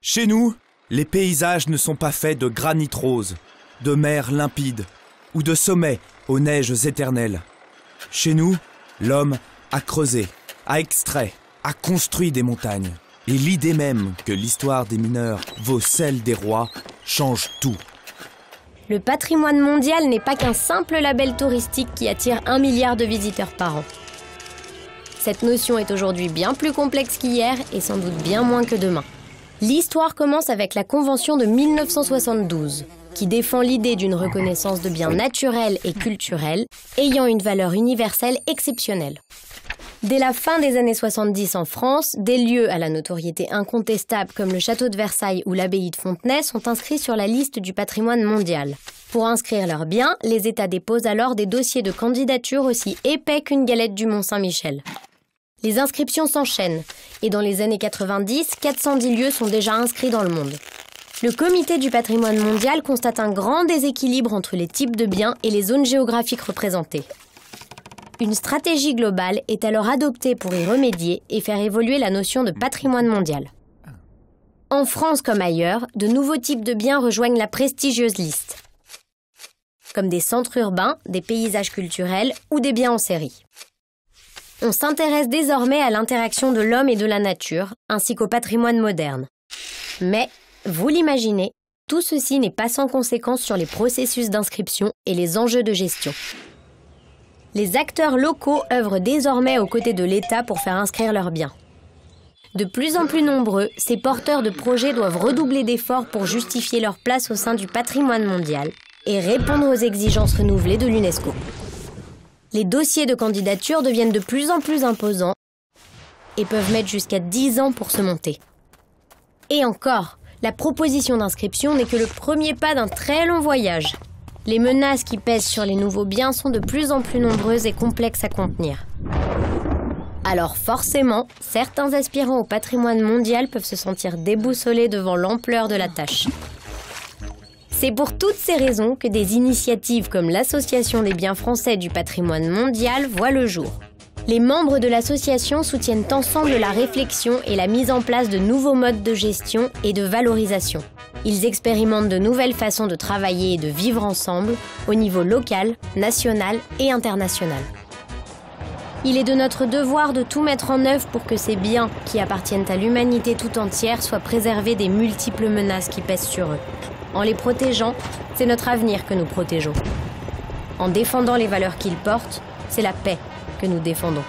Chez nous, les paysages ne sont pas faits de granit rose, de mers limpides ou de sommets aux neiges éternelles. Chez nous, l'homme a creusé, a extrait, a construit des montagnes. Et l'idée même que l'histoire des mineurs vaut celle des rois change tout. Le patrimoine mondial n'est pas qu'un simple label touristique qui attire 1 milliard de visiteurs par an. Cette notion est aujourd'hui bien plus complexe qu'hier et sans doute bien moins que demain. L'histoire commence avec la Convention de 1972, qui défend l'idée d'une reconnaissance de biens naturels et culturels ayant une valeur universelle exceptionnelle. Dès la fin des années 70 en France, des lieux à la notoriété incontestable comme le château de Versailles ou l'abbaye de Fontenay sont inscrits sur la liste du patrimoine mondial. Pour inscrire leurs biens, les États déposent alors des dossiers de candidature aussi épais qu'une galette du Mont-Saint-Michel. Les inscriptions s'enchaînent, et dans les années 90, 410 lieux sont déjà inscrits dans le monde. Le Comité du patrimoine mondial constate un grand déséquilibre entre les types de biens et les zones géographiques représentées. Une stratégie globale est alors adoptée pour y remédier et faire évoluer la notion de patrimoine mondial. En France comme ailleurs, de nouveaux types de biens rejoignent la prestigieuse liste, comme des centres urbains, des paysages culturels ou des biens en série. On s'intéresse désormais à l'interaction de l'homme et de la nature, ainsi qu'au patrimoine moderne. Mais, vous l'imaginez, tout ceci n'est pas sans conséquence sur les processus d'inscription et les enjeux de gestion. Les acteurs locaux œuvrent désormais aux côtés de l'État pour faire inscrire leurs biens. De plus en plus nombreux, ces porteurs de projets doivent redoubler d'efforts pour justifier leur place au sein du patrimoine mondial et répondre aux exigences renouvelées de l'UNESCO. Les dossiers de candidature deviennent de plus en plus imposants et peuvent mettre jusqu'à 10 ans pour se monter. Et encore, la proposition d'inscription n'est que le premier pas d'un très long voyage. Les menaces qui pèsent sur les nouveaux biens sont de plus en plus nombreuses et complexes à contenir. Alors forcément, certains aspirants au patrimoine mondial peuvent se sentir déboussolés devant l'ampleur de la tâche. C'est pour toutes ces raisons que des initiatives comme l'Association des biens français du patrimoine mondial voient le jour. Les membres de l'association soutiennent ensemble la réflexion et la mise en place de nouveaux modes de gestion et de valorisation. Ils expérimentent de nouvelles façons de travailler et de vivre ensemble au niveau local, national et international. Il est de notre devoir de tout mettre en œuvre pour que ces biens, qui appartiennent à l'humanité tout entière, soient préservés des multiples menaces qui pèsent sur eux. En les protégeant, c'est notre avenir que nous protégeons. En défendant les valeurs qu'ils portent, c'est la paix que nous défendons.